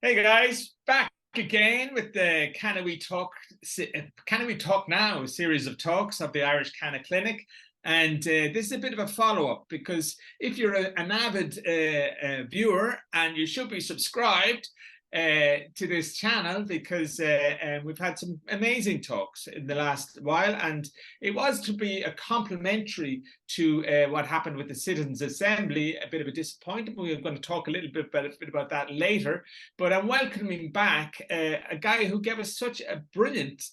Hey guys, back again with the Can We Talk Now series of talks of the Irish Canna Clinic. And this is a bit of a follow-up because if you're an avid viewer, and you should be subscribed to this channel, because we've had some amazing talks in the last while, and it was to be a complementary to what happened with the Citizens' Assembly. A bit of a disappointment. We're going to talk a little bit about that later, but I'm welcoming back a guy who gave us such a brilliant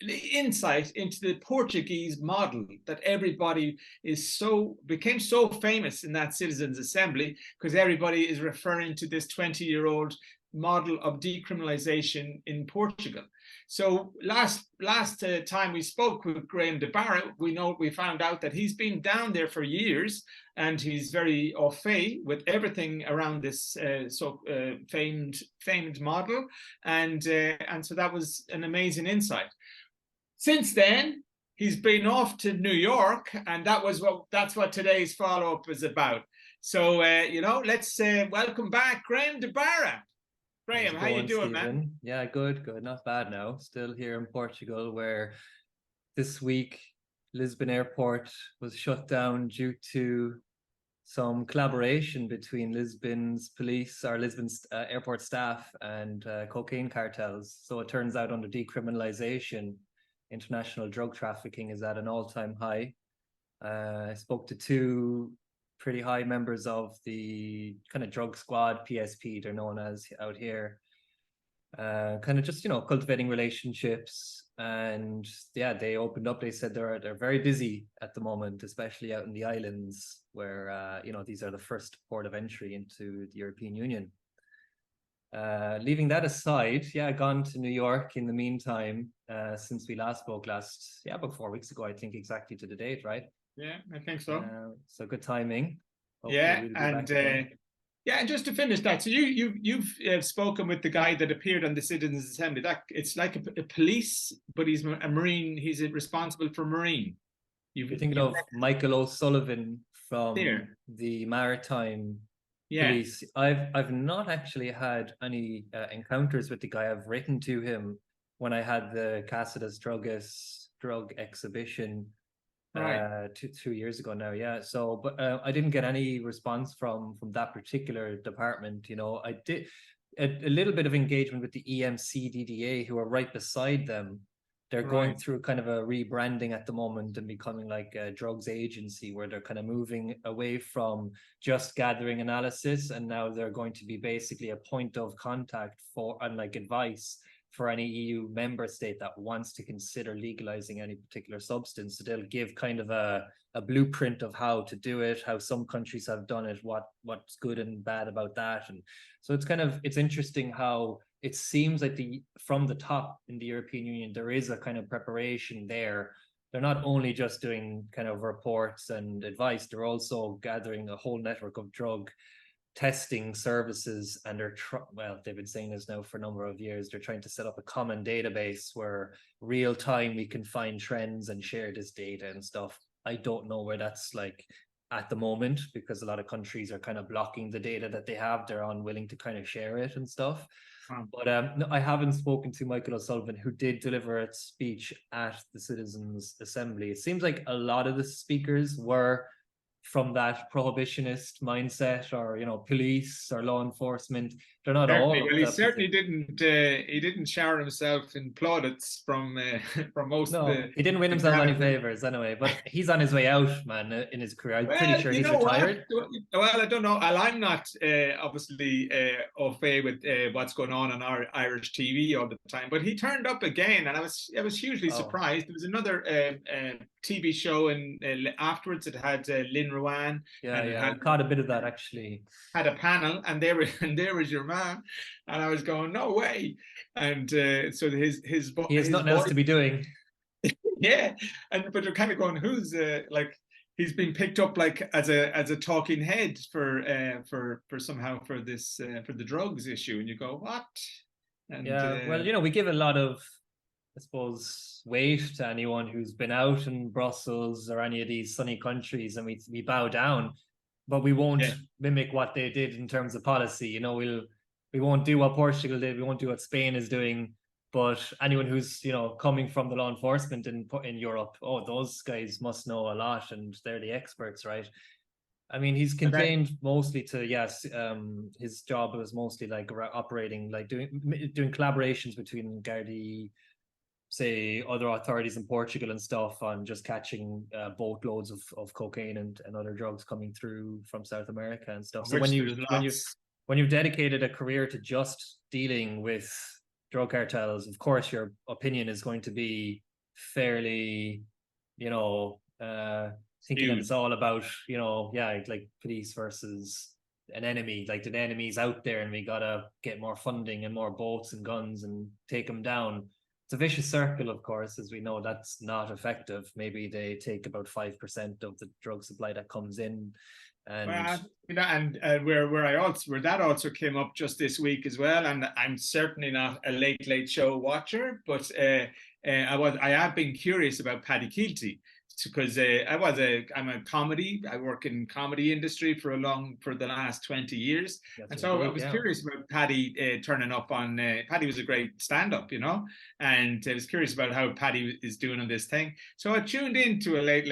insight into the Portuguese model that everybody became so famous in that Citizens' Assembly, because everybody is referring to this 20-year-old model of decriminalization in Portugal. So last time we spoke with Graham de Barra, we found out that he's been down there for years, and he's very au fait with everything around this famed model, and so that was an amazing insight. Since then, he's been off to New York, and that's what today's follow-up is about. So let's welcome back Graham de Barra. Graham, how you doing, Stephen? man? Yeah, good, not bad now. Still here in Portugal, where this week Lisbon airport was shut down due to some collaboration between Lisbon's police, or Lisbon's airport staff, and cocaine cartels. So it turns out, under decriminalization, international drug trafficking is at an all-time high. I spoke to two pretty high members of the kind of drug squad, PSP, they're known as out here, kind of just cultivating relationships. And yeah, they opened up. They said they're very busy at the moment, especially out in the islands, where these are the first port of entry into the European Union. Leaving that aside, gone to New York in the meantime, since we last spoke about 4 weeks ago, I think, exactly to the date, right? Yeah, I think so. So good timing. Hopefully and just to finish that, so you've spoken with the guy that appeared on the Citizens' Assembly. That it's like a police, but he's a Marine. He's responsible for Marine. You're thinking of Michael O'Sullivan from the Maritime Police. I've not actually had any encounters with the guy. I've written to him when I had the Cannabis drug exhibition 2 years ago now. So but I didn't get any response from that particular department. I did a little bit of engagement with the EMCDDA, who are right beside them. They're going through kind of a rebranding at the moment and becoming like a drugs agency, where they're kind of moving away from just gathering analysis, and now they're going to be basically a point of contact for, and like, advice for any EU member state that wants to consider legalizing any particular substance. So they'll give kind of a blueprint of how to do it, how some countries have done it, what's good and bad about that. And so it's interesting how it seems like from the top in the European Union, there is a kind of preparation there. They're not only just doing kind of reports and advice, they're also gathering a whole network of drug testing services, and they've been saying this now for a number of years. They're trying to set up a common database where real time we can find trends and share this data and stuff. I don't know where that's like at the moment, because a lot of countries are kind of blocking the data that they have. They're unwilling to kind of share it and stuff. But no, I haven't spoken to Michael O'Sullivan, who did deliver a speech at the Citizens' Assembly. It seems like a lot of the speakers were from that prohibitionist mindset, or police or law enforcement. They're not all. Well, he certainly didn't. He didn't shower himself in plaudits from most. No, he didn't win himself any favors anyway. But he's on his way out, man, in his career. I'm pretty sure he's retired. Well, I don't know. I'm not obviously au fait with what's going on our Irish TV all the time. But he turned up again, and I was hugely surprised. There was another TV show, and afterwards it had Lynn Ruan. I caught a bit of that, actually. Had a panel, and there was your man, and I was going, no way. And so he has nothing else to be doing. But they're kind of going, who's like, he's been picked up like as a talking head for this for the drugs issue, and you go, what? And well, we give a lot of, I suppose, weight to anyone who's been out in Brussels or any of these sunny countries, and we bow down, but we won't mimic what they did in terms of policy. We'll we won't do what Portugal did, we won't do what Spain is doing. But anyone who's, you know, coming from the law enforcement in Europe, oh, those guys must know a lot and they're the experts, right? I mean, he's contained mostly to, yes, his job was mostly like operating, like doing collaborations between Gardaí, say other authorities in Portugal and stuff, on just catching boatloads of cocaine and other drugs coming through from South America and stuff. So when you've dedicated a career to just dealing with drug cartels, of course your opinion is going to be fairly, you know, thinking that it's all about, you know, yeah, like police versus an enemy, like the enemy's out there and we gotta get more funding and more boats and guns and take them down. It's a vicious circle, of course, as we know. That's not effective. Maybe they take about 5% of the drug supply that comes in. And you know, and where that also came up just this week as well. And I'm certainly not a late show watcher, but I have been curious about Paddy Keelty, because I'm a comedy. I work in comedy industry for the last 20 years. And so I was curious about Paddy turning up on, Paddy was a great stand-up, you know, and I was curious about how Paddy is doing on this thing. So I tuned into a late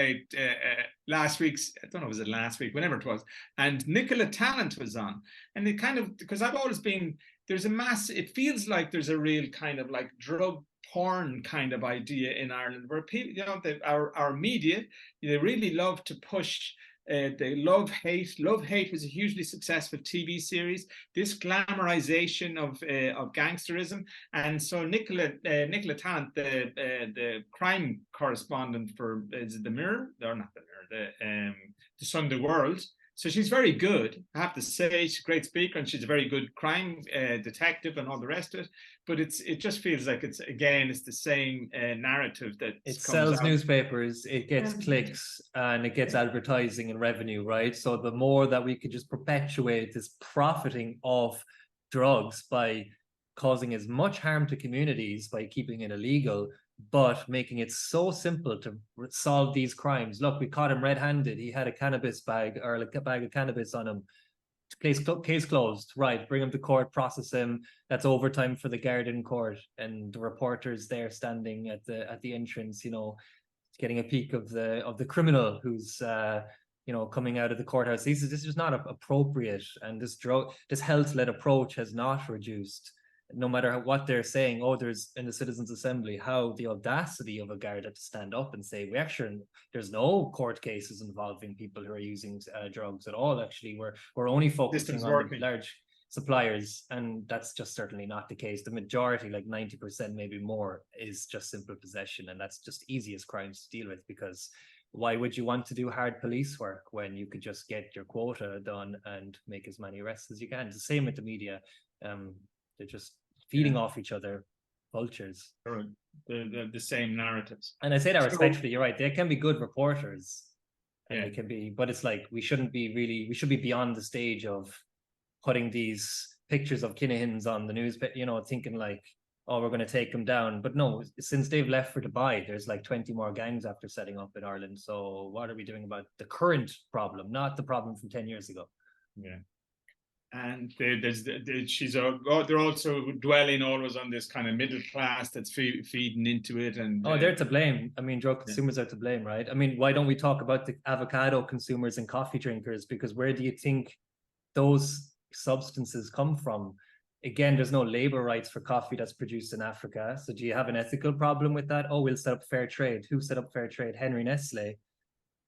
last week's, I don't know, was it last week, whenever it was, and Nicola Tallant was on. And it kind of, because I've always been, it feels like there's a real kind of like drug porn kind of idea in Ireland, where people, you know, our media, they really love to push. They love hate. Love Hate was a hugely successful TV series. This glamorization of gangsterism, and so Nicola Tallant, the crime correspondent for is it the Mirror, or not the Mirror, the Sunday World. So she's very good, I have to say. She's a great speaker, and she's a very good crime detective and all the rest of it. But it just feels like it's the same narrative that it sells out. Newspapers, it gets clicks, and it gets advertising and revenue, right? So the more that we could just perpetuate this profiting of drugs by causing as much harm to communities by keeping it illegal, but making it so simple to solve these crimes. Look, we caught him red-handed. He had a cannabis bag, or like a bag of cannabis on him. Case closed. Right, bring him to court, process him. That's overtime for the guard in court, and the reporters there standing at the entrance, you know, getting a peek of the criminal who's you know, coming out of the courthouse. This is just not appropriate, and this health-led approach has not reduced. No matter what they're saying, oh, there's in the Citizens' Assembly, how the audacity of a Garda to stand up and say, there's no court cases involving people who are using drugs at all. Actually, we're only focusing on the large suppliers, and that's just certainly not the case. The majority, like 90%, maybe more, is just simple possession, and that's just easiest crimes to deal with, because why would you want to do hard police work when you could just get your quota done and make as many arrests as you can? It's the same with the media. They're just feeding off each other, vultures. The same narratives. And I say that respectfully, you're right. They can be good reporters, and they can be, but it's like we should be beyond the stage of putting these pictures of Kinahans on the news, you know, thinking like, oh, we're going to take them down. But no, since they've left for Dubai, there's like 20 more gangs after setting up in Ireland. So what are we doing about the current problem, not the problem from 10 years ago? Yeah. And they're also dwelling always on this kind of middle class that's feeding into it. And they're to blame. I mean, drug consumers are to blame, right? I mean, why don't we talk about the avocado consumers and coffee drinkers? Because where do you think those substances come from? Again, there's no labor rights for coffee that's produced in Africa. So do you have an ethical problem with that? Oh, we'll set up fair trade. Who set up fair trade? Henry Nestle.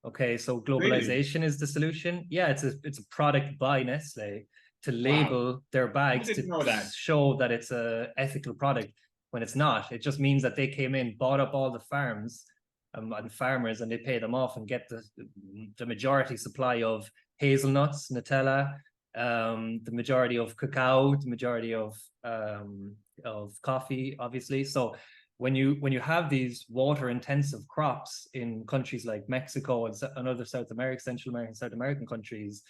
Okay, so globalization is the solution. Yeah, it's a product by Nestle to label their bags to show that it's a ethical product, when it's not. It just means that they came in, bought up all the farms and farmers, and they pay them off and get the majority supply of hazelnuts, Nutella, the majority of cacao, the majority of coffee, obviously. So when you have these water intensive crops in countries like Mexico and other Central American, South American countries,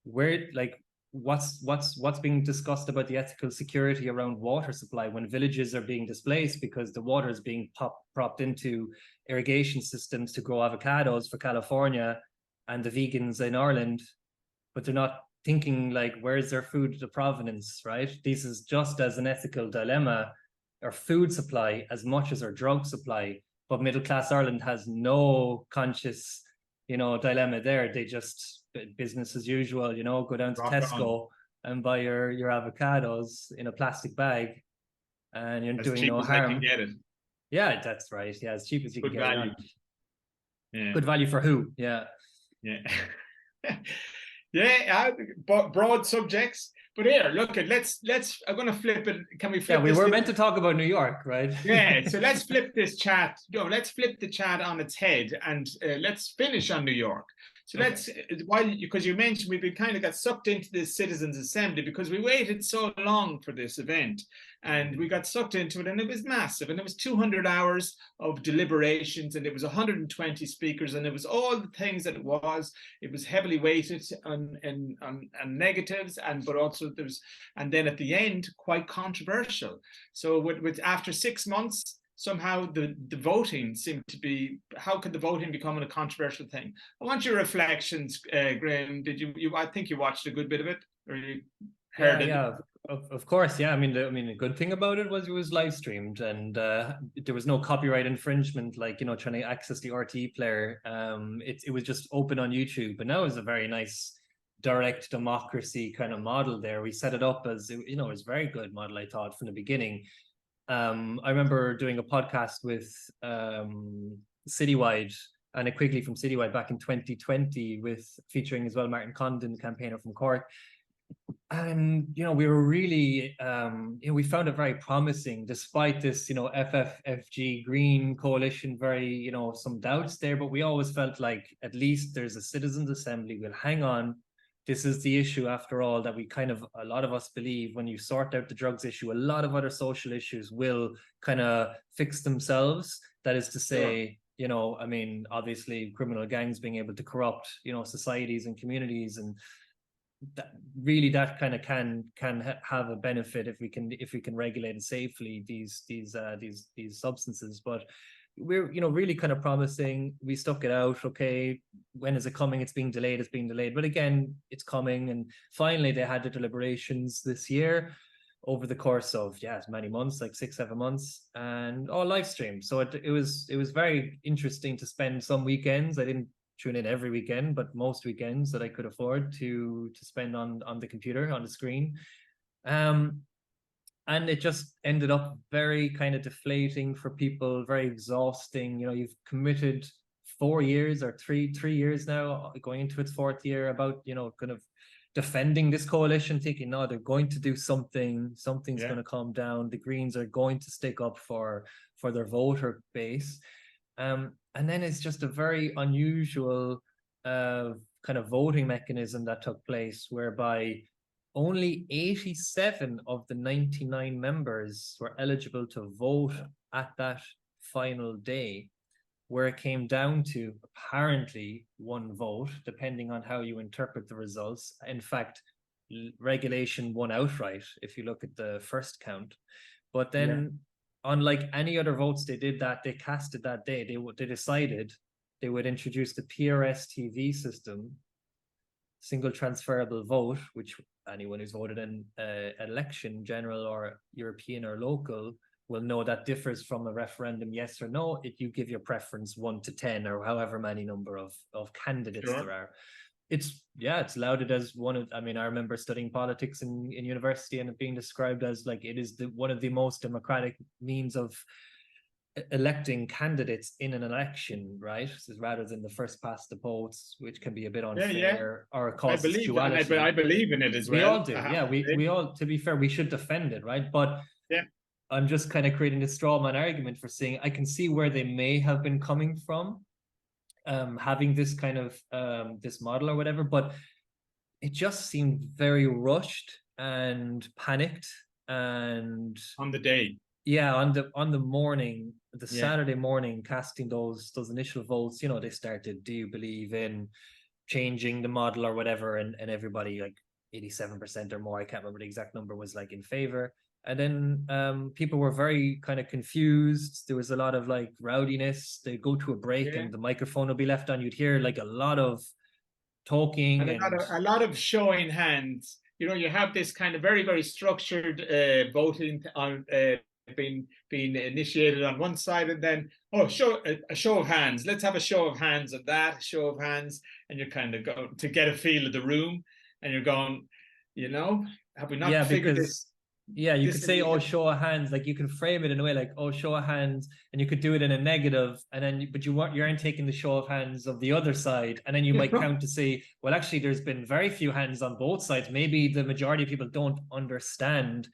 where like what's being discussed about the ethical security around water supply when villages are being displaced because the water is being propped into irrigation systems to grow avocados for California and the vegans in Ireland, but they're not thinking like, where's their food, the provenance, right? This is just as an ethical dilemma, our food supply as much as our drug supply. But middle class Ireland has no conscious, dilemma there. They just business as usual, go down to Tesco and buy your avocados in a plastic bag, and you're doing no harm. As cheap as I can get it. Yeah, that's right. Yeah, as cheap as you can get it. Yeah. Good value for who? Yeah. Yeah. Yeah, broad subjects. But here, look, let's. I'm going to flip it. Can we flip? Yeah, we were meant to talk about New York, right? Yeah, so let's flip this chat. Let's flip the chat on its head, and let's finish on New York. So because you mentioned we kind of got sucked into this citizens' assembly because we waited so long for this event, and we got sucked into it, and it was massive, and it was 200 hours of deliberations, and it was 120 speakers, and it was all the things that it was. It was heavily weighted on negatives, but also and then at the end, quite controversial. So with after 6 months, somehow the voting seemed to be, how could the voting become a controversial thing? I want your reflections, Graham. Did you I think you watched a good bit of it, or you heard it? Yeah, of course. Yeah, I mean, the good thing about it was live streamed, and there was no copyright infringement, like trying to access the RTE player. It was just open on YouTube, and that was a very nice direct democracy kind of model there. We set it up as it was a very good model, I thought, from the beginning. I remember doing a podcast with Citywide, Anna Quigley from Citywide back in 2020, featuring as well Martin Condon, campaigner from Cork. And we were really we found it very promising, despite this FFFG Green coalition, very some doubts there, but we always felt like at least there's a citizens' assembly. We'll hang on. This is the issue, after all, that a lot of us believe when you sort out the drugs issue, a lot of other social issues will kind of fix themselves. That is to say, I mean, obviously criminal gangs being able to corrupt, societies and communities, and that kind of can have a benefit if we can regulate it safely, these substances. But we're really kind of promising. We stuck it out. Okay, when is it coming? It's being delayed, but again, it's coming. And finally they had the deliberations this year over the course of many months, like 6-7 months, and all live streamed. So it was very interesting to spend some weekends. I didn't tune in every weekend, but most weekends that I could afford to spend on the computer, on the screen. And it just ended up very kind of deflating for people, very exhausting. You've committed 4 years or three years now, going into its 4th year, about kind of defending this coalition, thinking, no, they're going to do something's going to calm down, the Greens are going to stick up for their voter base. And then it's just a very unusual kind of voting mechanism that took place, whereby only 87 of the 99 members were eligible to vote at that final day, where it came down to apparently one vote, depending on how you interpret the results. In fact, Regulation won outright if you look at the first count. But then, unlike any other votes they casted that day, they decided they would introduce the PRS TV system, single transferable vote, which anyone who's voted in election, general or European or local, will know that differs from a referendum yes or no. If you give your preference 1 to 10 or however many number of candidates there are. It's lauded as one of, I mean, I remember studying politics in university and it being described as like it is one of the most democratic means of electing candidates in an election, right? Rather than the first past the post, which can be a bit unfair or cause duality. I believe in it as well. We all do. We all, to be fair, we should defend it, right? But I'm just kind of creating a straw man argument for saying I can see where they may have been coming from, having this kind of this model or whatever, but it just seemed very rushed and panicked. And on the day, on the morning, the Saturday morning, casting those initial votes, they started, do you believe in changing the model or whatever, and everybody, like 87% or more, I can't remember the exact number, was like in favor. And then people were very kind of confused. There was a lot of like rowdiness. They'd go to a break and the microphone would be left on. You'd hear like a lot of talking and a lot of showing hands. You know, you have this kind of very, very structured voting on being initiated on one side, and then a show of hands. Let's have a show of hands of that, a show of hands, and you're kind of going to get a feel of the room, and you're going, you know, have we not figured this? Yeah, you could say, oh, show of hands. Like you can frame it in a way like, oh, show of hands, and you could do it in a negative, and then but you aren't taking the show of hands of the other side, and then you might count to say, well, actually, there's been very few hands on both sides. Maybe the majority of people don't understand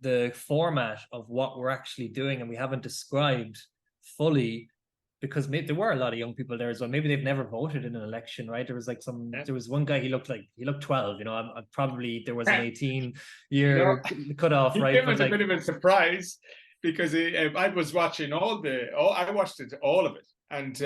the format of what we're actually doing, and we haven't described fully, because there were a lot of young people there as well. Maybe they've never voted in an election, right? There was like there was one guy, he looked 12, you know. I'm probably there was an 18-year cutoff, right? It was a bit of a surprise because I was watching I watched all of it, and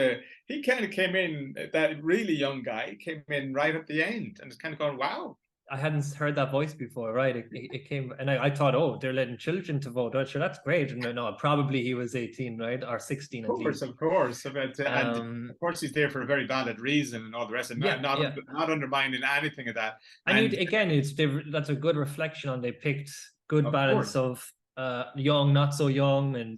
he kind of came in, that really young guy came in right at the end, and it's kind of going, wow. I hadn't heard that voice before, right? It came, and I thought, oh, they're letting children to vote. Oh, sure, that's great. And no, probably he was 18, right, or 16 at least. Of course. But, and of course, he's there for a very valid reason and all the rest, and not undermining anything of that. And again, that's a good reflection on, they picked good balance of young, not so young,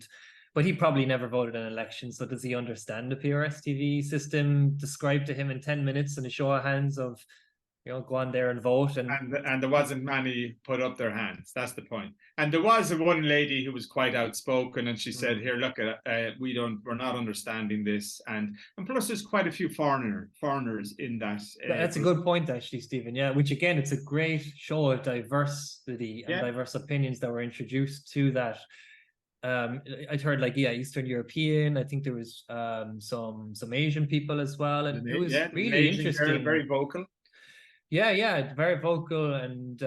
but he probably never voted in an election. So does he understand the PRS TV system described to him in 10 minutes in a show of hands of, you know, go on there and vote, and there wasn't many put up their hands. That's the point. And there was one lady who was quite outspoken, and she said, "Here, look, we're not understanding this." And plus, there's quite a few foreigners in that. That's a good point, actually, Stephen. Yeah, which again, it's a great show of diversity and diverse opinions that were introduced to that. I'd heard Eastern European. I think there was some Asian people as well, and it was really interesting. Very vocal. Yeah, very vocal, and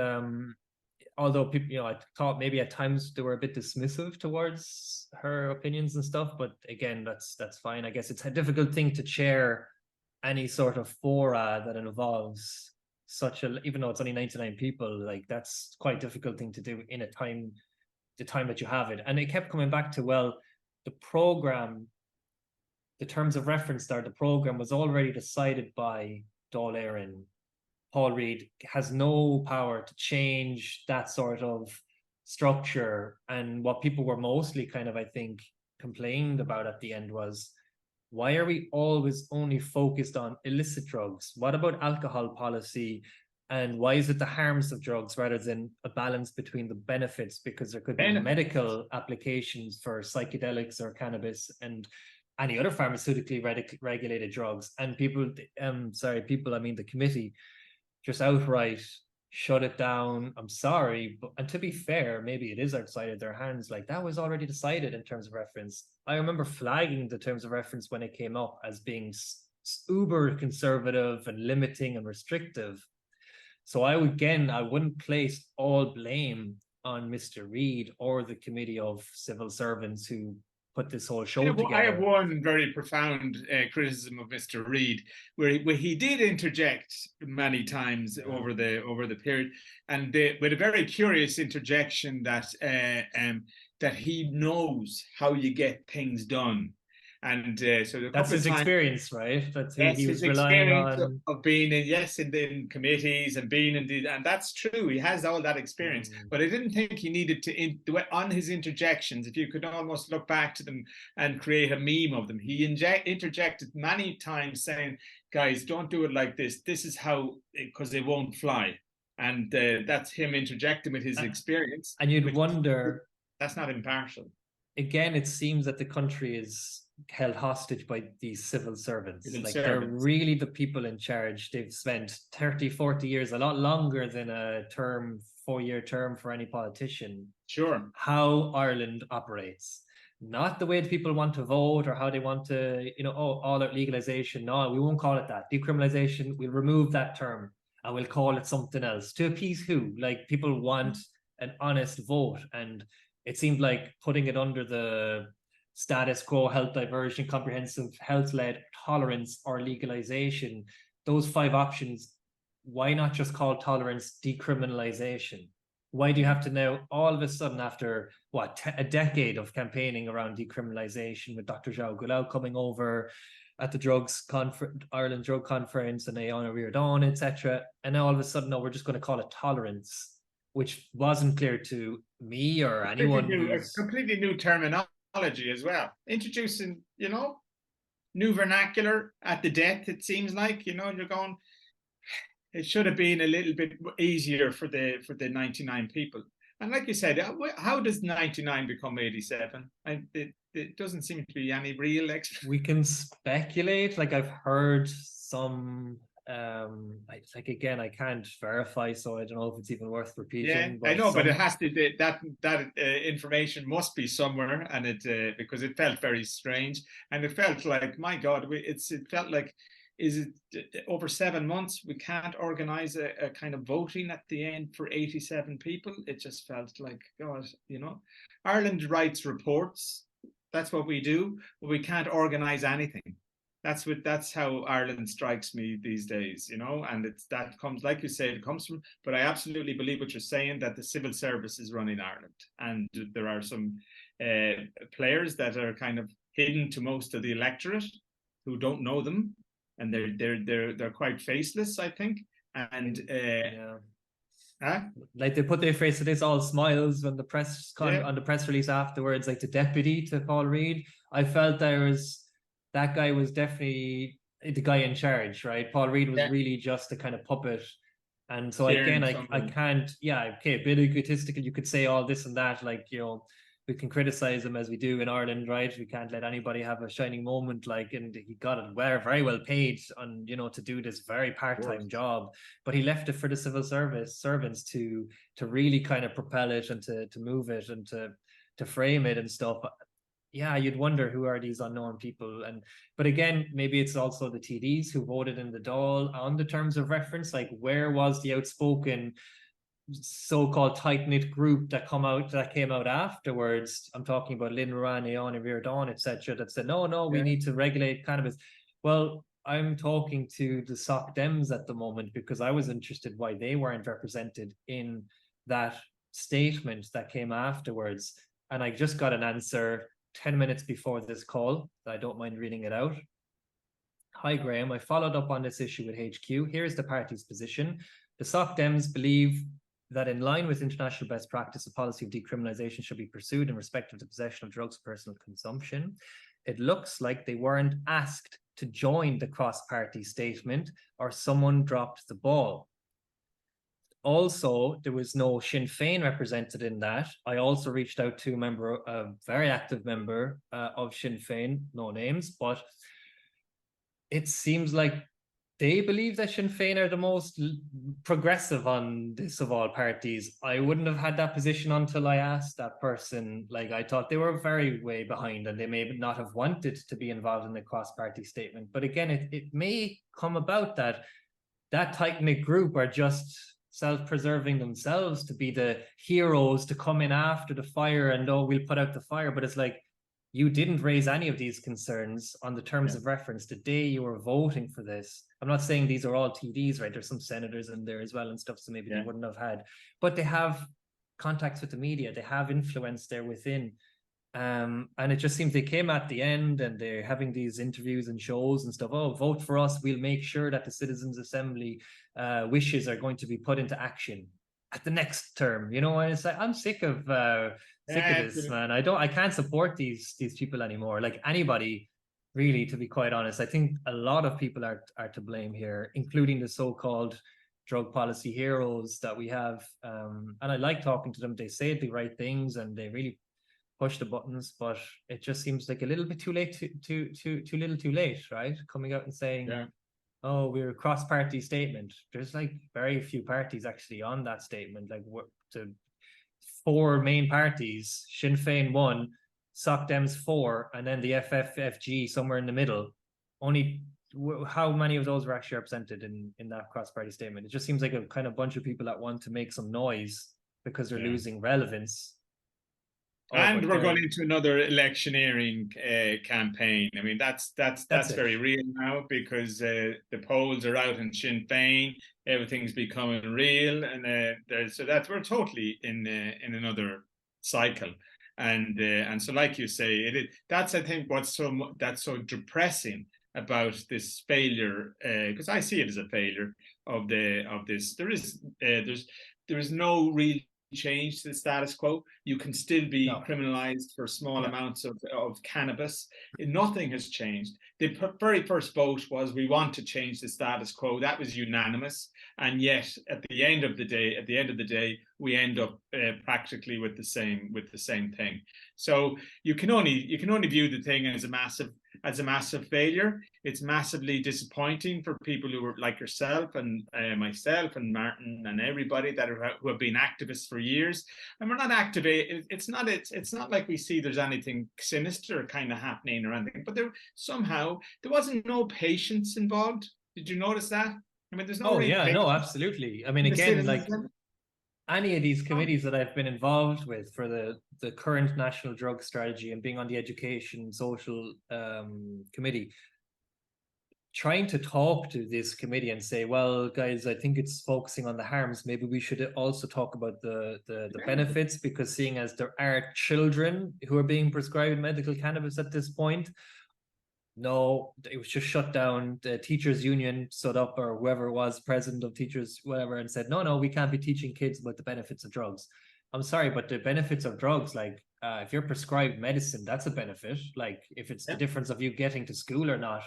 although people, you know, I thought maybe at times they were a bit dismissive towards her opinions and stuff, but again, that's fine. I guess it's a difficult thing to chair any sort of fora that involves even though it's only 99 people, like that's quite a difficult thing to do in the time that you have it. And it kept coming back to, well, the program, the terms of reference there, the program was already decided by Dáil Éireann. Paul Reid has no power to change that sort of structure. And what people were mostly kind of, I think, complained about at the end was, why are we always only focused on illicit drugs? What about alcohol policy? And why is it the harms of drugs rather than a balance between the benefits? Because there could be medical applications for psychedelics or cannabis and any other pharmaceutically regulated drugs. And I mean the committee just outright shut it down. I'm sorry, and to be fair, maybe it is outside of their hands. Like, that was already decided in terms of reference. I remember flagging the terms of reference when it came up as being uber conservative and limiting and restrictive. So I wouldn't place all blame on Mr. Reid or the committee of civil servants who put this whole show together. I have one very profound criticism of Mr. Reid, where he did interject many times over the period, and with a very curious interjection that he knows how you get things done. And so that's his experience, right? That's who he was relying on. Of being in committees and being and that's true. He has all that experience, but I didn't think he needed to on his interjections. If you could almost look back to them and create a meme of them, he interjected many times saying, "Guys, don't do it like this. This is how, because it won't fly." And that's him interjecting with his experience. And you'd wonder, that's not impartial. Again, it seems that the country is held hostage by these civil servants. They're really the people in charge. They've spent 30, 40 years, a lot longer than a 4-year term for any politician. Sure. How Ireland operates. Not the way the people want to vote or how they want to, all out legalization. No, we won't call it that. Decriminalization, we'll remove that term and we'll call it something else. To appease who? Like, people want an honest vote. And it seemed like putting it under the status quo, health diversion, comprehensive health-led tolerance, or legalization, those 5 options, why not just call tolerance decriminalization? Why do you have to now, all of a sudden, after a decade of campaigning around decriminalization with Dr. João Goulão coming over, at the Ireland Drug Conference, and Éanna Riordan, etc. And now all of a sudden, no, we're just going to call it tolerance, which wasn't clear to me or anyone who's... completely new terminology as well. Introducing, new vernacular at the death, it seems like, you're going, it should have been a little bit easier for the 99 people. And like you said, how does 99 become 87? It doesn't seem to be any real explanation. We can speculate. Like, I've heard some, again, I can't verify, so I don't know if it's even worth repeating. Yeah, I know, but it has to, that information must be somewhere, and it because it felt very strange, and it felt like, my God, it felt like, is it over 7 months we can't organize a kind of voting at the end for 87 people? It just felt like, God, Ireland writes reports, that's what we do, but we can't organize anything. That's how Ireland strikes me these days, and that comes, like you say, it comes from, but I absolutely believe what you're saying, that the civil service is running Ireland, and there are some players that are kind of hidden to most of the electorate who don't know them, and they're quite faceless, I think. And like, they put their face to this, all smiles when the press on the press release afterwards, like the deputy to Paul Reid. I felt that guy was definitely the guy in charge, right? Paul Reid was really just a kind of puppet. And so again, I can't, a bit egotistical, you could say all this and that, like, we can criticize him as we do in Ireland, right? We can't let anybody have a shining moment, like, and he got it very well paid on, to do this very part-time job, but he left it for the civil service servants to really kind of propel it and to move it and to frame it and stuff. Yeah, you'd wonder, who are these unknown people? But again, maybe it's also the TDs who voted in the Dáil on the terms of reference. Like, where was the outspoken so-called tight-knit group that came out afterwards? I'm talking about Lynn Moran, Éanna Riordan, etc., that said, no, we need to regulate cannabis. Well, I'm talking to the Soc Dems at the moment, because I was interested why they weren't represented in that statement that came afterwards. And I just got an answer 10 minutes before this call. I don't mind reading it out. Hi, Graham. I followed up on this issue with HQ. Here's the party's position. The Soc Dems believe that, in line with international best practice, a policy of decriminalization should be pursued in respect of the possession of drugs for personal consumption. It looks like they weren't asked to join the cross-party statement, or someone dropped the ball. Also, there was no Sinn Féin represented in that. I also reached out to a very active member of Sinn Féin, no names, but it seems like they believe that Sinn Féin are the most progressive on this of all parties. I wouldn't have had that position until I asked that person. Like, I thought they were very way behind, and they may not have wanted to be involved in the cross-party statement. But again, it may come about that tight-knit group are just self-preserving themselves to be the heroes to come in after the fire and, we'll put out the fire. But it's like, you didn't raise any of these concerns on the terms of reference the day you were voting for this. I'm not saying these are all TDs, right? There's some senators in there as well and stuff, so maybe they wouldn't have had, but they have contacts with the media, they have influence there within. And it just seems they came at the end, and they're having these interviews and shows and stuff. Oh, vote for us, we'll make sure that the Citizens Assembly wishes are going to be put into action at the next term, and it's like, I'm sick of this, man. I can't support these people anymore. Like, anybody, really, to be quite honest. I think a lot of people are to blame here, including the so-called drug policy heroes that we have. And I like talking to them. They say the right things and they really push the buttons, but it just seems like a little bit too late, too little too late, right? Coming out and saying, oh, we're a cross-party statement. There's like very few parties actually on that statement. Like, to 4 main parties, Sinn Féin 1, Soc Dems 4, and then the FFFG somewhere in the middle. Only how many of those were actually represented in that cross-party statement? It just seems like a kind of bunch of people that want to make some noise because they're losing relevance. And we're going into another electioneering campaign. I mean, that's very real now, because the polls are out in Sinn Féin. Everything's becoming real, and we're totally in another cycle. And so, like you say, that's, I think, that's so depressing, about this failure, because I see it as a failure of this. There is no real change to the status quo. You can still be criminalized for small amounts of cannabis. Nothing has changed. The very first vote was, we want to change the status quo. That was unanimous, and yet at the end of the day, we end up practically with the same thing. So you can only view the thing as a massive failure. It's massively disappointing for people who are like yourself and myself and Martin and everybody who have been activists for years. And we're not activated. It's not like we see there's anything sinister kind of happening or anything. But there wasn't no patience involved. Did you notice that? I mean, there's no. Oh yeah, no, absolutely. I mean, again, like any of these committees that I've been involved with for the current national drug strategy and being on the education social committee, trying to talk to this committee and say, well, guys, I think it's focusing on the harms. Maybe we should also talk about the benefits, because seeing as there are children who are being prescribed medical cannabis at this point, no, it was just shut down. The teachers union stood up, or whoever was president of teachers, whatever, and said, no, we can't be teaching kids about the benefits of drugs. I'm sorry, but the benefits of drugs, like if you're prescribed medicine, that's a benefit. Like if it's the difference of you getting to school or not,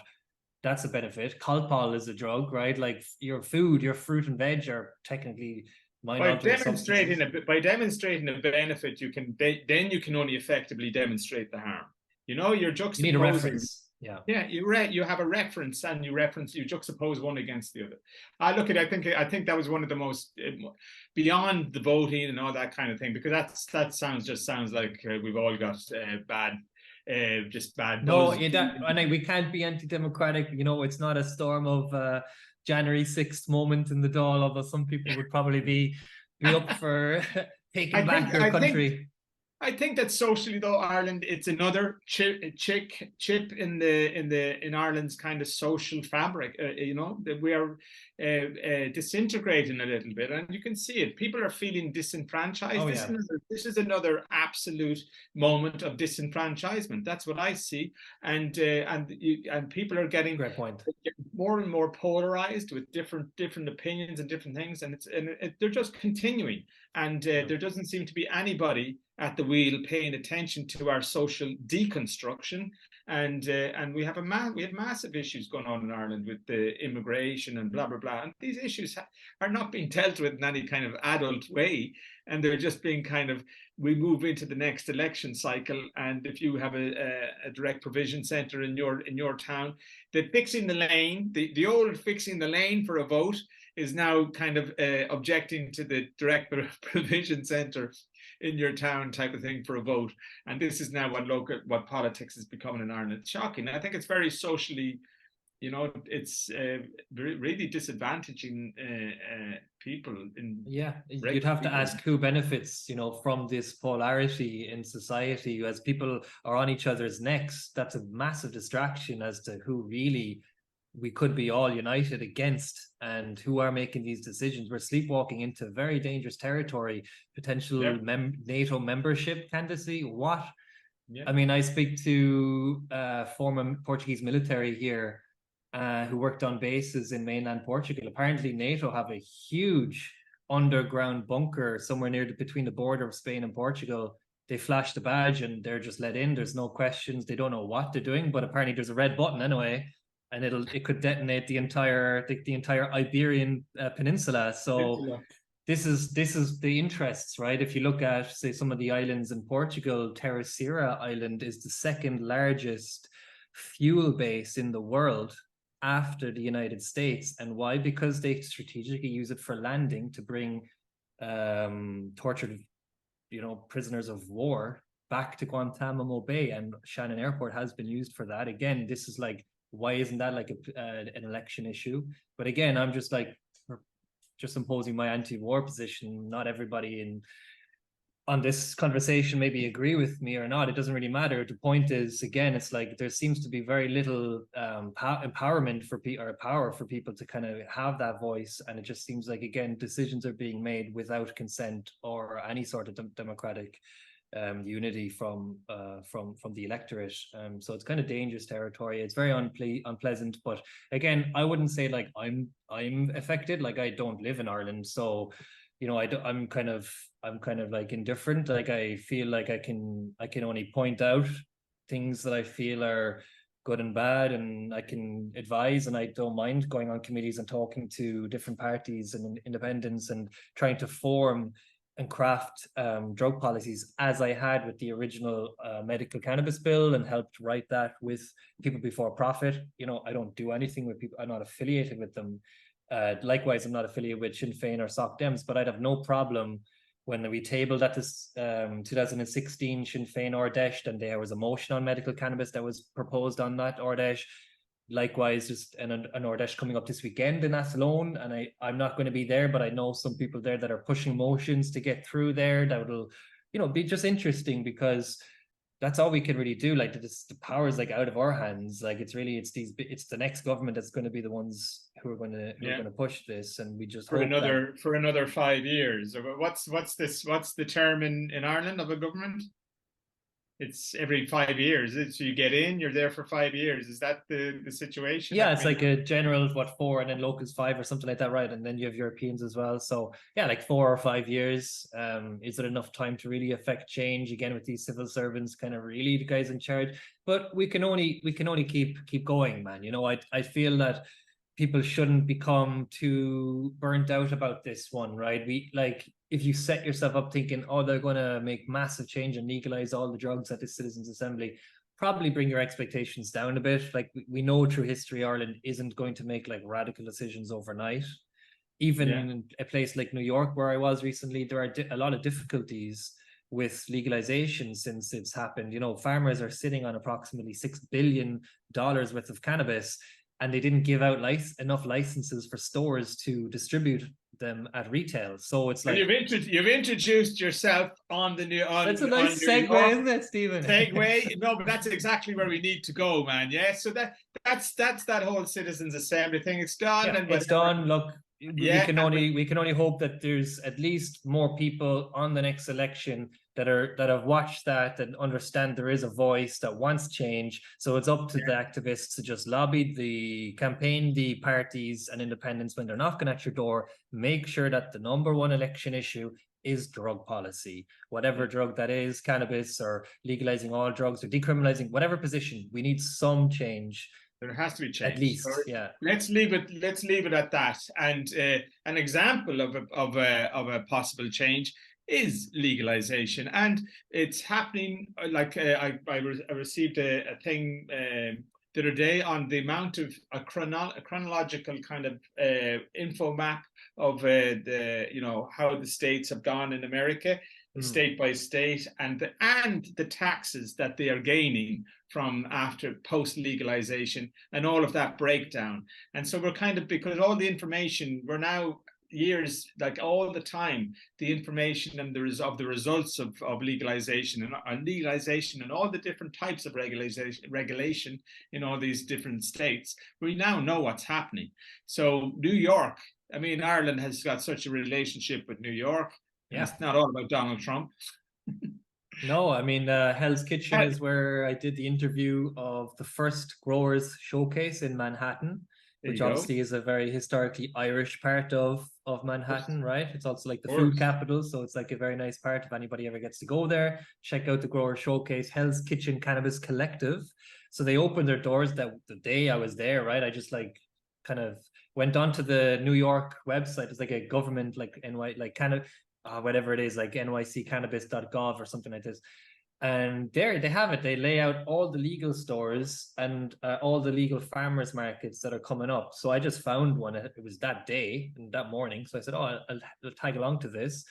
that's a benefit. Calpol is a drug, right? Like your food, your fruit and veg are technically by demonstrating a benefit, you can only effectively demonstrate the harm. You need a reference. Yeah, you have a reference, and you juxtapose one against the other. I think that was one of the most beyond the voting and all that kind of thing, because that sounds like we've all got bad. Just bad. No, and we can't be anti-democratic. It's not a storm of January 6th moment in the Dáil, although some people would probably be up for taking back their country. I think that socially, though, Ireland, it's another chip in Ireland's kind of social fabric. That we are disintegrating a little bit, and you can see it. People are feeling disenfranchised. Oh, this is another absolute moment of disenfranchisement. That's what I see, and people are getting more and more polarized with different opinions and different things, and they're just continuing, and there doesn't seem to be anybody at the wheel paying attention to our social deconstruction, and we have massive issues going on in Ireland with the immigration and blah blah blah, and these issues are not being dealt with in any kind of adult way, and they're just being we move into the next election cycle, and if you have a direct provision centre in your town, the old fixing the lane for a vote is now kind of objecting to the direct provision centre in your town type of thing for a vote. And this is now what politics is becoming in Ireland. It's shocking. I think it's very socially, it's really disadvantaging people. You'd have to ask who benefits, from this polarity in society. As people are on each other's necks, that's a massive distraction as to who really we could be all united against and who are making these decisions. We're sleepwalking into very dangerous territory, potential NATO membership candidacy. What? I mean, I speak to former Portuguese military here who worked on bases in mainland Portugal. Apparently NATO have a huge underground bunker somewhere between the border of Spain and Portugal. They flash the badge and they're just let in. There's no questions. They don't know what they're doing, but apparently there's a red button anyway, and it could detonate the entire Iberian Peninsula. So this is the interests, right? If you look at, say, some of the islands in Portugal, Terceira Island is the second largest fuel base in the world after the United States. And why? Because they strategically use it for landing to bring tortured, prisoners of war back to Guantanamo Bay, and Shannon Airport has been used for that. Again, this is like, why isn't that like an election issue? But again, I'm just imposing my anti-war position. Not everybody on this conversation maybe agree with me or not. It doesn't really matter. The point is, again, it's like there seems to be very little empowerment or power for people to kind of have that voice, and it just seems like, again, decisions are being made without consent or any sort of democratic unity from the electorate. So it's kind of dangerous territory. It's very unpleasant. But again, I wouldn't say like I'm affected. Like I don't live in Ireland, so you know, I'm kind of like indifferent. Like I feel like I can only point out things that I feel are good and bad, and I can advise, and I don't mind going on committees and talking to different parties and independents and trying to form and craft drug policies, as I had with the original medical cannabis bill, and helped write that with people before profit. You know, I don't do anything with people. I'm not affiliated with them. Likewise, I'm not affiliated with Sinn Féin or Soc Dems, but I'd have no problem when we tabled at this 2016 Sinn Féin Ordesh, and there was a motion on medical cannabis that was proposed on that Ordesh. Likewise, just an Ordesh coming up this weekend in Athlone, and I'm not going to be there, but I know some people there that are pushing motions to get through there. That will, you know, be just interesting, because that's all we can really do. Like the power is like out of our hands. Like it's the next government that's going to be the ones who are going to push this, and we just for another 5 years. What's the term in Ireland of a government? It's every 5 years. So you get in, you're there for 5 years. Is that the situation? Yeah, it's like a general 4, and then locals 5 or something like that, right? And then you have Europeans as well. So yeah, like 4 or 5 years. Is it enough time to really affect change again with these civil servants, kind of really the guys in charge? But we can only keep going, man. You know, I feel that people shouldn't become too burnt out about this one, right? If you set yourself up thinking, oh, they're going to make massive change and legalize all the drugs at the Citizens Assembly, probably bring your expectations down a bit. Like we know through history, Ireland isn't going to make like radical decisions overnight. Even in a place like New York, where I was recently, there are a lot of difficulties with legalization since it's happened. You know, farmers are sitting on approximately $6 billion worth of cannabis, and they didn't give out enough licenses for stores to distribute them at retail. So it's like, and you've introduced yourself on the new. That's a nice segue, isn't it, Stephen? Segue. No, but that's exactly where we need to go, man. Yeah. So that's that whole Citizens Assembly thing. It's done. Yeah, and it's done. Look, we can only hope that there's at least more people on the next election that have watched that and understand there is a voice that wants change. So it's up to the activists to just campaign the parties and independents when they're knocking at your door. Make sure that the number one election issue is drug policy, whatever drug that is, cannabis or legalizing all drugs or decriminalizing, whatever position. We need some change. There has to be change. At least, yeah. Let's leave it at that. And an example of a possible change is legalization, and it's happening. Like I received a thing the other day on the amount of a chronological kind of info map of how the states have gone in America, state by state, and the taxes that they are gaining from after post legalization, and all of that breakdown. And so we're kind of, because all the information, we're now years, like all the time, the information and the results of legalization and all the different types of regulation in all these different states. We now know what's happening. So New York, I mean, Ireland has got such a relationship with New York. Yeah. It's not all about Donald Trump. No, I mean, Hell's Kitchen is where I did the interview of the first growers showcase in Manhattan, which obviously is a very historically Irish part of Manhattan, right? It's also like the food capital, so it's like a very nice part. If anybody ever gets to go there, check out the grower showcase, Hell's Kitchen Cannabis Collective. So they opened their doors the day I was there, right? I just like kind of went onto the New York website. It's like a government, like kind of whatever it is, like nyccannabis.gov or something like this. And there they have it. They lay out all the legal stores and all the legal farmers markets that are coming up. So I just found one. It was that day and that morning. So I said, oh, I'll tag along to this.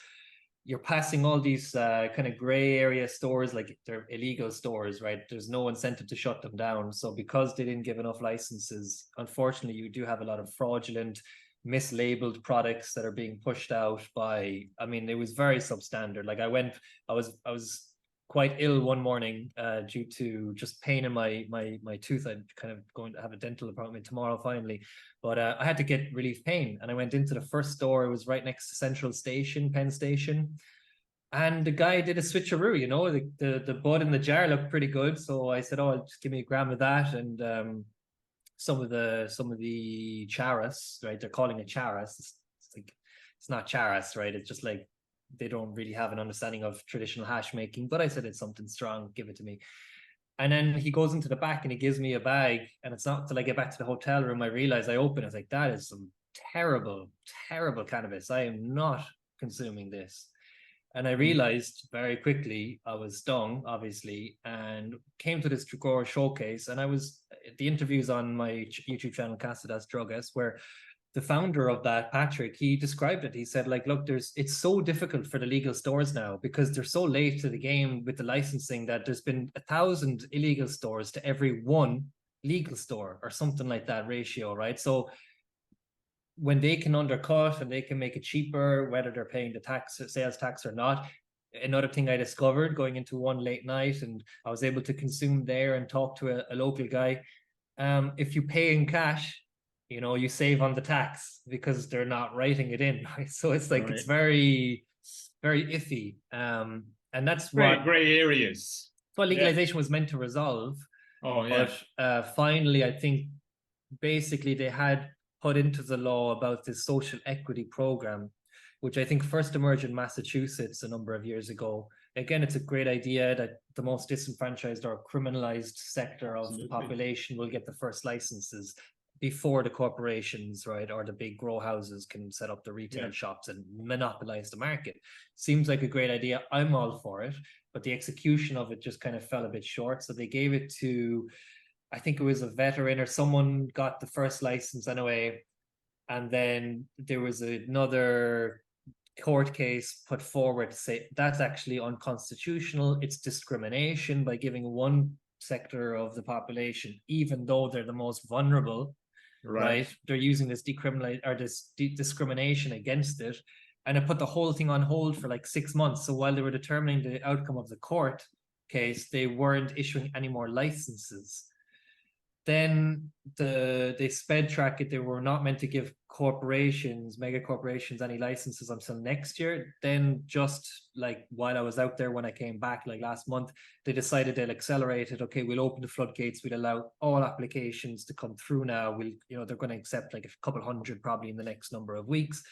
You're passing all these kind of gray area stores, like they're illegal stores, right? There's no incentive to shut them down. So because they didn't give enough licenses, unfortunately, you do have a lot of fraudulent, mislabeled products that are being pushed out by, I mean, it was very substandard. Like I was quite ill one morning due to just pain in my tooth. I'm kind of going to have a dental appointment tomorrow finally, but I had to get relief pain, and I went into the first store. It was right next to Central Station, Penn Station, And the guy did a switcheroo, you know, the bud in the jar looked pretty good. So I said, oh, just give me a gram of that. And some of the charas, right? They're calling it charas. It's like, it's not charas, right? It's just like they don't really have an understanding of traditional hash making. But I said it's something strong, give it to me. And then he goes into the back and he gives me a bag. And it's not till I get back to the hotel room I realize I open it. I was like, that is some terrible, terrible cannabis. I am not consuming this. And I realized very quickly I was stung, obviously, and came to this grower showcase. And I was the interviews on my YouTube channel, Casted as Druggist, where the founder of that, Patrick, he described it. He said, like, look, it's so difficult for the legal stores now because they're so late to the game with the licensing that there's been 1,000 illegal stores to every one legal store or something like that ratio, right? So when they can undercut and they can make it cheaper, whether they're paying the tax, sales tax or not. Another thing I discovered going into one late night, and I was able to consume there and talk to a local guy. If you pay in cash, you know, you save on the tax because they're not writing it in. Right? So it's like, it's very, very iffy. And that's what gray areas. What legalization was meant to resolve. Oh, yeah. But finally, I think basically they had put into the law about this social equity program, which I think first emerged in Massachusetts a number of years ago. Again, it's a great idea that the most disenfranchised or criminalized sector of the population will get the first licenses before the corporations, right, or the big grow houses can set up the retail shops and monopolize the market. Seems like a great idea. I'm all for it, but the execution of it just kind of fell a bit short. So they gave it to, I think it was a veteran or someone got the first license anyway. And then there was another court case put forward to say that's actually unconstitutional. It's discrimination by giving one sector of the population, even though they're the most vulnerable, right? They're using this discrimination against it. And it put the whole thing on hold for like 6 months. So while they were determining the outcome of the court case, they weren't issuing any more licenses. Then they sped track it. They were not meant to give corporations, mega corporations, any licenses until next year. Then just like while I was out there, when I came back like last month, they decided they'll accelerate it. Okay, we'll open the floodgates. We'll allow all applications to come through now. They're going to accept like a couple hundred probably in the next number of weeks.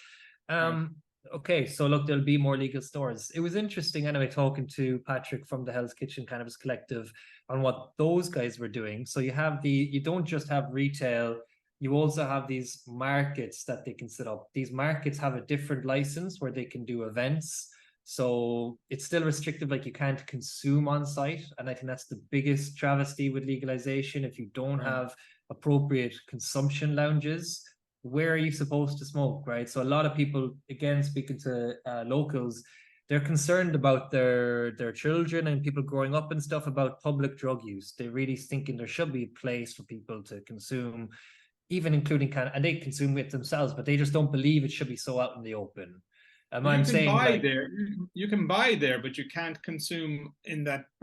Okay, so look, there'll be more legal stores. It was interesting anyway, talking to Patrick from the Hell's Kitchen Cannabis Collective on what those guys were doing. So you don't just have retail, you also have these markets that they can set up. These markets have a different license where they can do events. So it's still restrictive, like you can't consume on site. And I think that's the biggest travesty with legalization. If you don't have appropriate consumption lounges, where are you supposed to smoke, right? So a lot of people, again, speaking to locals, they're concerned about their children and people growing up and stuff about public drug use. They're really thinking there should be a place for people to consume, even including and they consume it themselves, but they just don't believe it should be so out in the open. I'm saying like, you can buy there, but you can't consume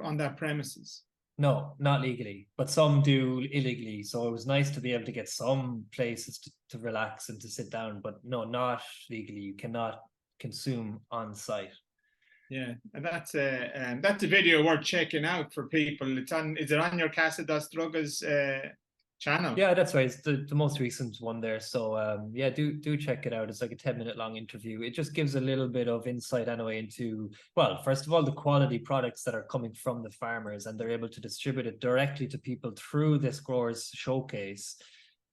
on that premises. No, not legally, but some do illegally. So it was nice to be able to get some places to relax and to sit down, but no, not legally. You cannot consume on site. Yeah, and that's a video worth checking out for people. Is it on your Casa das Drogas channel? Yeah, that's right. It's the most recent one there. So yeah, do check it out. It's like a 10-minute long interview. It just gives a little bit of insight anyway into, well, first of all, the quality products that are coming from the farmers, and they're able to distribute it directly to people through this growers showcase.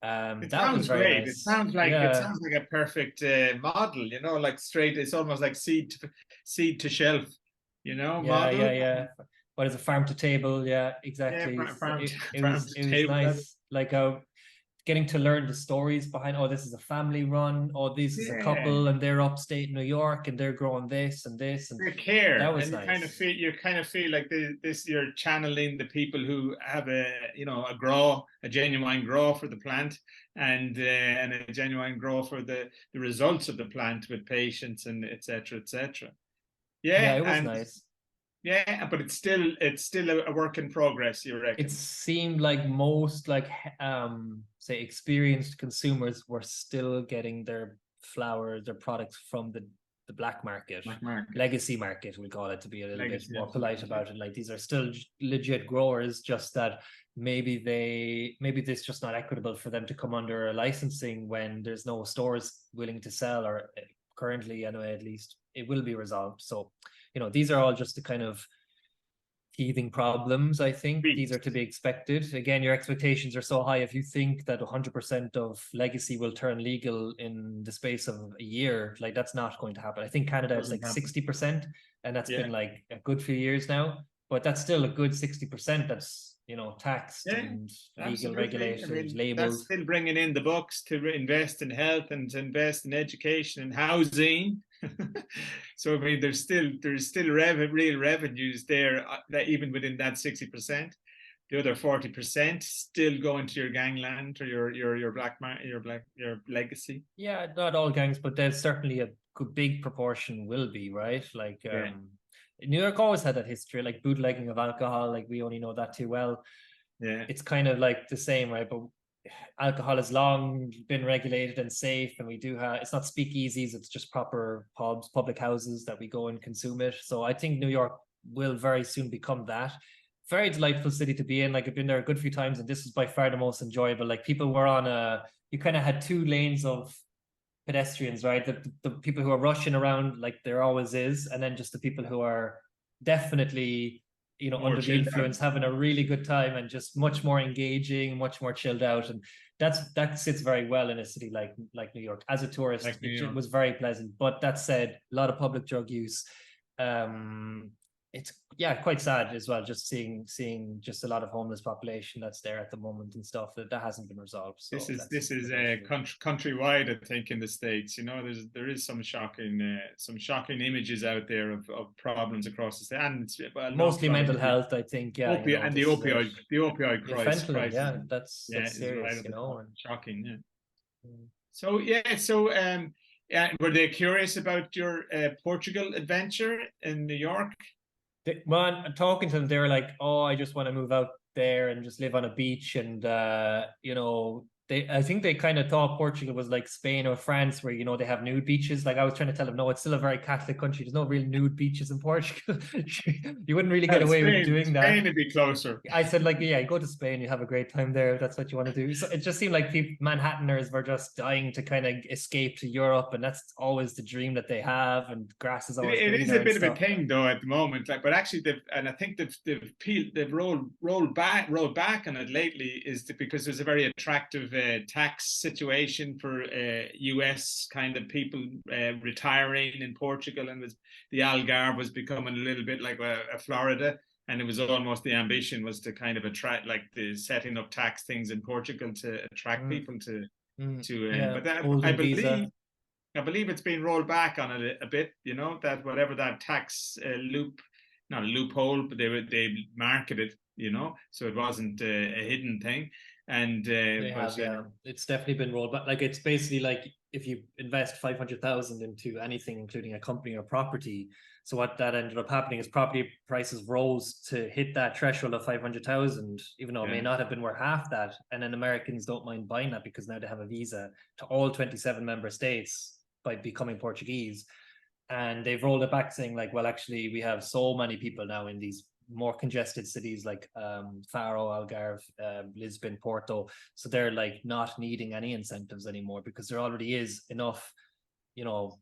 It sounds great. Nice. It sounds like a perfect model, like straight. It's almost like seed to shelf, model. Yeah. What is a farm to table? Yeah, exactly. Yeah, it was nice. Like getting to learn the stories behind, oh, this is a family run, oh, this is a couple and they're upstate New York and they're growing this and this, and they care. That was and nice. You kind of feel like you're channeling the people who have a genuine grow for the plant and a genuine grow for the results of the plant with patients and etc. Yeah, it was nice. Yeah, but it's still a work in progress, you reckon? It seemed like most say experienced consumers were still getting their products from the the black market, Black market. legacy market, we call it, to be a little Legacy, bit more polite about it. Like, these are still legit growers, just that maybe it's just not equitable for them to come under a licensing when there's no stores willing to sell, or currently anyway, at least it will be resolved. So, you know, these are all just the kind of teething problems. I think these are to be expected. Again, your expectations are so high. If you think that 100% of legacy will turn legal in the space of a year, like, that's not going to happen. I think Canada is like 60%, and that's been like a good few years now, but that's still a good 60% that's, you know, taxed and legal, regulated, I mean, labeled. That's still bringing in the bucks to invest in health and to invest in education and housing. So I mean, there's still real revenues there, that even within that 60%, the other 40% still going to your gangland or your legacy. Yeah, not all gangs, but there's certainly a big proportion will be, right? Like, New York always had that history, like bootlegging of alcohol. Like, we only know that too well. Yeah, it's kind of like the same, right? But alcohol has long been regulated and safe, and we do have, it's not speakeasies, it's just proper pubs, public houses that we go and consume it. So I think New York will very soon become that. Very delightful city to be in. Like, I've been there a good few times, and this is by far the most enjoyable. Like, people were on you kind of had two lanes of pedestrians, right? The people who are rushing around like there always is, and then just the people who are definitely, you know, under the influence, having a really good time and just much more engaging, much more chilled out. And that sits very well in a city like New York. As a tourist, it was very pleasant. But that said, a lot of public drug use. It's quite sad as well, just seeing just a lot of homeless population that's there at the moment and stuff that hasn't been resolved. So this is a countrywide, I think, in the States. You know, there is some shocking images out there of problems across the state, and mostly mental health, I think. Yeah, you know, and the opioid crisis. Fentanyl, yeah, that's serious, you know, and shocking. Yeah. So were they curious about your Portugal adventure in New York? Well, talking to them, they were like, "Oh, I just want to move out there and just live on a beach." And you know, I think they kind of thought Portugal was like Spain or France, where, you know, they have nude beaches. Like, I was trying to tell them, no, it's still a very Catholic country. There's no real nude beaches in Portugal. You wouldn't really get away with doing that. Spain would be closer. I said, like, yeah, go to Spain, you have a great time there if that's what you want to do. So it just seemed like Manhattaners were just dying to kind of escape to Europe, and that's always the dream that they have. And grass is always it is a bit of a thing though at the moment. Like, but actually, I think they've rolled back on it lately, because there's a very attractive tax situation for US kind of people retiring in Portugal, and the Algarve was becoming a little bit like a Florida, and it was almost, the ambition was to kind of attract, like, the setting up tax things in Portugal to attract people to but that, I believe it's been rolled back on it a bit, you know, that whatever that tax not a loophole, but they marketed, you know, so it wasn't a hidden thing. And it's definitely been rolled back. Like, it's basically like if you invest 500,000 into anything, including a company or property. So what that ended up happening is property prices rose to hit that threshold of 500,000, even though it may not have been worth half that. And then Americans don't mind buying that because now they have a visa to all 27 member states by becoming Portuguese. And they've rolled it back, saying like, well, actually, we have so many people now in these more congested cities like Faro, Algarve, Lisbon, Porto. So they're like not needing any incentives anymore, because there already is enough, you know,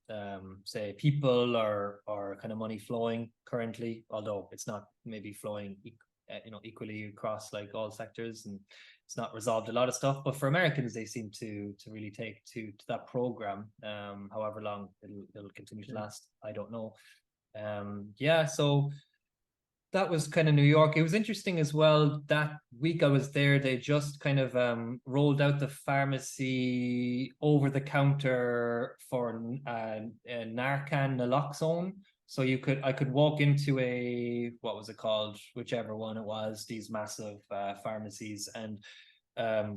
say people or kind of money flowing currently, although it's not maybe flowing, you know, equally across like all sectors, and it's not resolved a lot of stuff. But for Americans, they seem to really take to that program. However long it'll continue to last, I don't know. So that was kind of New York. It was interesting as well. That week I was there, they just kind of rolled out the pharmacy over the counter for Narcan, Naloxone. So I could walk into what was it called? Whichever one it was, these massive pharmacies, and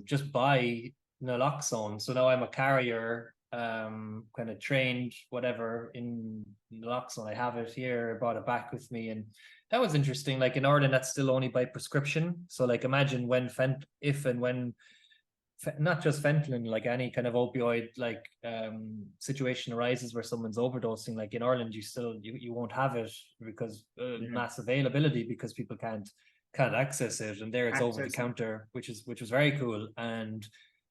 just buy Naloxone. So now I'm a carrier, kind of trained, whatever, in Naloxone. I have it here, I brought it back with me, and that was interesting. Like, in Ireland, that's still only by prescription. So like, imagine if and when not just fentanyl, like any kind of opioid like situation arises where someone's overdosing, like in Ireland you won't have it because mass availability, because people can't access it, and there it's over the counter, which was very cool. And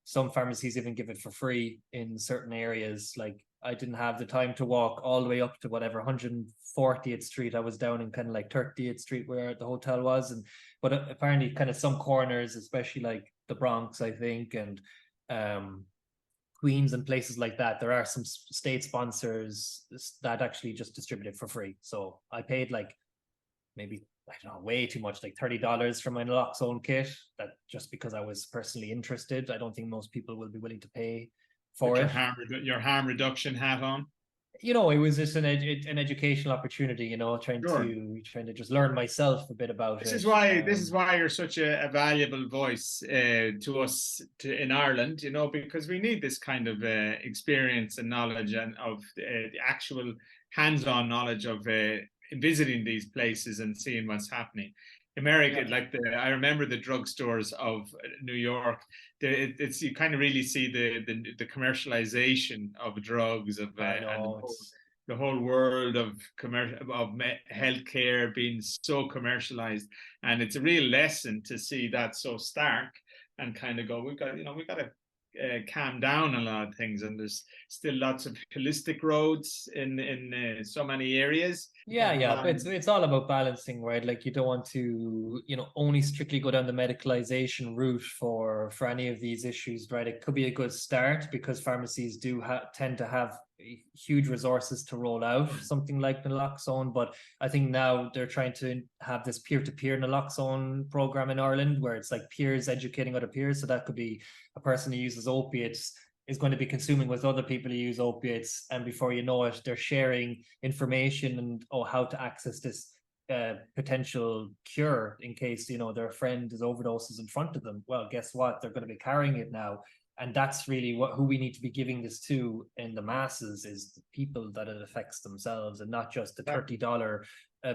some pharmacies even give it for free in certain areas. Like I didn't have the time to walk all the way up to whatever 140th Street. I was down in kind of like 30th Street where the hotel was, but apparently kind of some corners, especially like the Bronx, I think, and Queens and places like that, there are some state sponsors that actually just distribute it for free. So I paid like maybe, I don't know, way too much, like $30 for my Naloxolone kit, that just because I was personally interested. I don't think most people will be willing to pay for it. Your harm reduction hat on. You know, it was just an educational opportunity, you know, trying to just learn myself a bit about this it. This is why you're such a valuable voice to us in Ireland, you know, because we need this kind of experience and knowledge, and of the actual hands-on knowledge of visiting these places and seeing what's happening. America, like I remember the drugstores of New York. It's you kind of really see the commercialization of drugs, of and the whole world of healthcare being so commercialized, and it's a real lesson to see that so stark, and kind of go, we've got to calm down a lot of things, and there's still lots of holistic roads in so many areas. It's all about balancing, right? Like you don't want to, you know, only strictly go down the medicalization route for any of these issues, right? It could be a good start because pharmacies do tend to have huge resources to roll out something like naloxone, but I think now they're trying to have this peer-to-peer naloxone program in Ireland where it's like peers educating other peers. So that could be a person who uses opiates is going to be consuming with other people who use opiates, and before you know it, they're sharing information and how to access this potential cure in case, you know, their friend is overdoses in front of them. Well, guess what? They're going to be carrying it now. And that's really who we need to be giving this to in the masses, is the people that it affects themselves, and not just the $30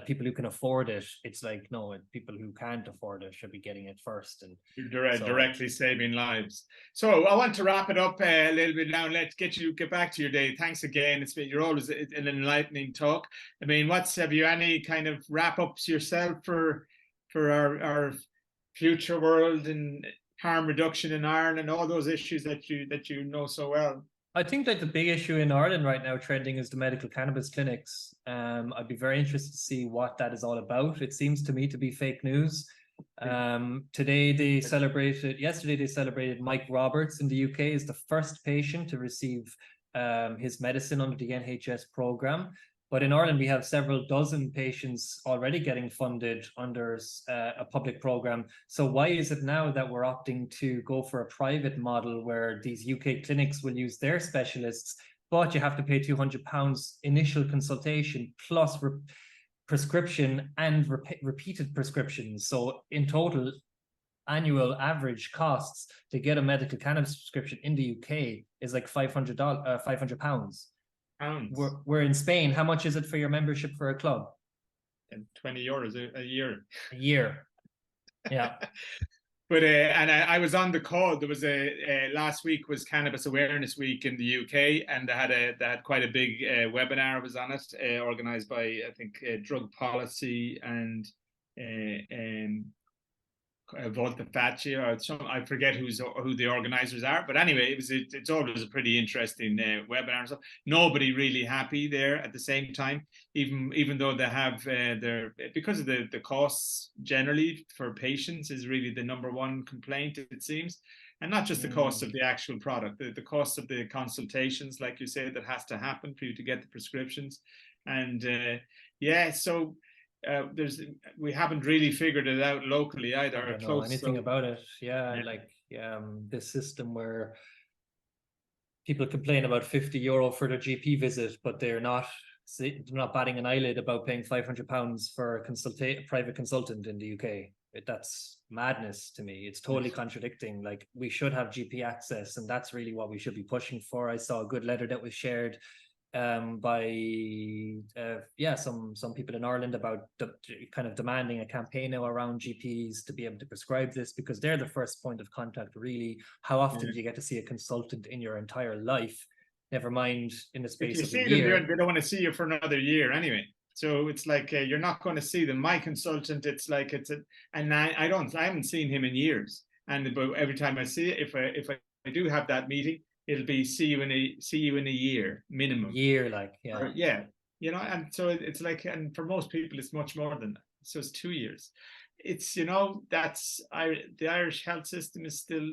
people who can afford it. It's like, no, people who can't afford it should be getting it first, and directly saving lives. So I want to wrap it up a little bit now. Let's get back to your day. Thanks again. You're always an enlightening talk. I mean, have you any kind of wrap ups yourself for our future world and harm reduction in Ireland and all those issues that you know so well? I think that the big issue in Ireland right now trending is the medical cannabis clinics. I'd be very interested to see what that is all about. It seems to me to be fake news. Yesterday they celebrated Mike Roberts in the UK as the first patient to receive his medicine under the NHS program. But in Ireland, we have several dozen patients already getting funded under a public program. So why is it now that we're opting to go for a private model where these UK clinics will use their specialists, but you have to pay £200 initial consultation plus prescription and repeated prescriptions? So in total, annual average costs to get a medical cannabis prescription in the UK is like £500. We're in Spain. How much is it for your membership for a club? And €20 a year. A year. Yeah. But and I was on the call. There was last week was Cannabis Awareness Week in the UK, and they had quite a big webinar. I was on it, organized by I think Drug Policy and Volta Facci, or I forget who the organizers are, but anyway, it's always a pretty interesting webinar. So nobody really happy there at the same time, even though they have because of the costs generally for patients is really the number one complaint, it seems, and not just the cost of the actual product, the cost of the consultations, like you say, that has to happen for you to get the prescriptions, and so. We haven't really figured it out locally either. I don't know anything about it. This system where people complain about €50 for their GP visit, but they're not batting an eyelid about paying £500 for a private consultant in the UK. That's madness to me. It's totally contradicting. Like, we should have GP access, and that's really what we should be pushing for. I saw a good letter that was shared by some people in Ireland about kind of demanding a campaign now around GPs to be able to prescribe this, because they're the first point of contact, really. How often do you get to see a consultant in your entire life? Never mind in the space of a year. They don't want to see you for another year anyway. So it's like you're not going to see them. My consultant, it's like and I haven't seen him in years. And but every time I see it, if I do have that meeting, it'll be see you in a year minimum. Year, like yeah, you know. And so it's like, and for most people, it's much more than that. So it's 2 years. It's, you know, the Irish health system is still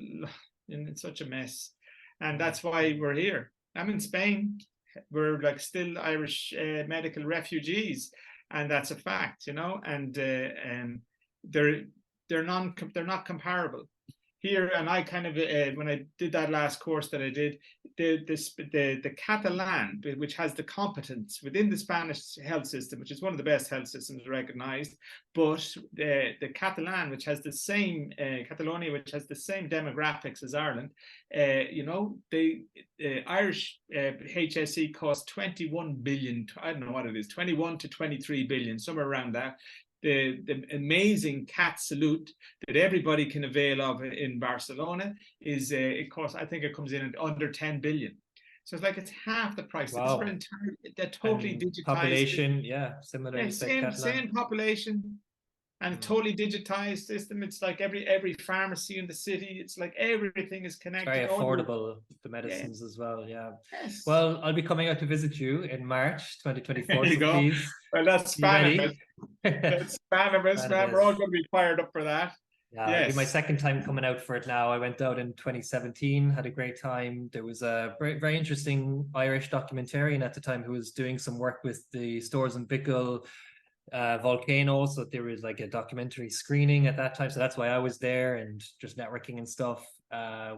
in such a mess, and that's why we're here. I'm in Spain. We're like still Irish medical refugees, and that's a fact, you know. And they're not comparable here. And I kind of when I did that last course that I did, the Catalan, which has the competence within the Spanish health system, which is one of the best health systems recognized, but the Catalan, which has the same Catalonia, which has the same demographics as Ireland, you know, the Irish HSE costs 21 billion. I don't know what it is, 21 to 23 billion, somewhere around that. The amazing cat salute that everybody can avail of in Barcelona is it costs, I think it comes in at under 10 billion. So it's like it's half the price. Wow. They're totally digitized. Population, similar. Yeah, same population, and totally digitized system. It's like every pharmacy in the city. It's like everything is connected. It's very affordable, the medicines as well. Yeah. Yes. Well, I'll be coming out to visit you in March 2024. There you go. Please, well, that's Spanish. That's Spanish, man. We're all going to be fired up for that. Yeah, it'll be my second time coming out for it now. I went out in 2017, had a great time. There was a very, very interesting Irish documentarian at the time who was doing some work with the Stores and Bickle volcano. So there was like a documentary screening at that time. So that's why I was there, and just networking and stuff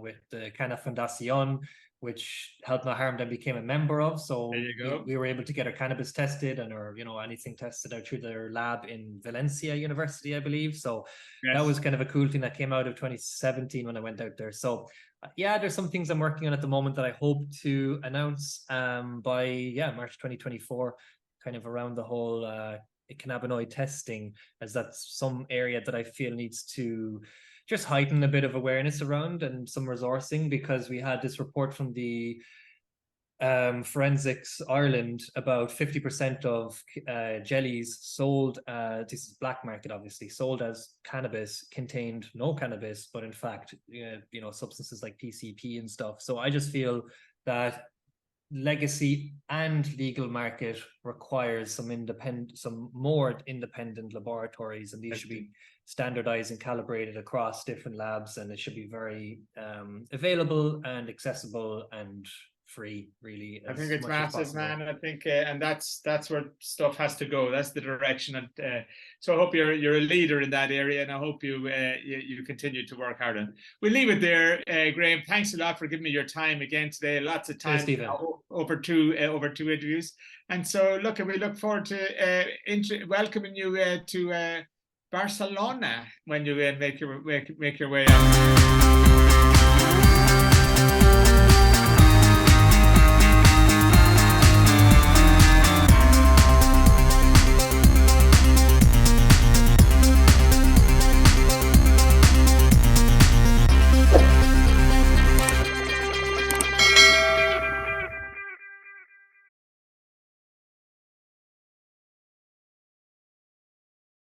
with the Canna Fundación, which Help No Harm then became a member of. So there you go. We were able to get our cannabis tested and our, you know, anything tested out through their lab in Valencia University, I believe. So that was kind of a cool thing that came out of 2017 when I went out there. So yeah, there's some things I'm working on at the moment that I hope to announce by March 2024, kind of around the whole cannabinoid testing, as that's some area that I feel needs to just heighten a bit of awareness around, and some resourcing, because we had this report from the Forensics Ireland about 50% of jellies sold, this is black market obviously, sold as cannabis contained no cannabis, but in fact you know, substances like PCP and stuff. So I just feel that legacy and legal market requires some more independent laboratories, and these should be standardized and calibrated across different labs, and it should be very available and accessible and free, really. I think it's massive, man. I think and that's where stuff has to go. That's the direction. And so I hope you're a leader in that area, and I hope you continue to work hard on it. We'll leave it there. Graham, thanks a lot for giving me your time again today. Lots of time over two interviews. And so look, we look forward to welcoming you to Barcelona when you make your way out.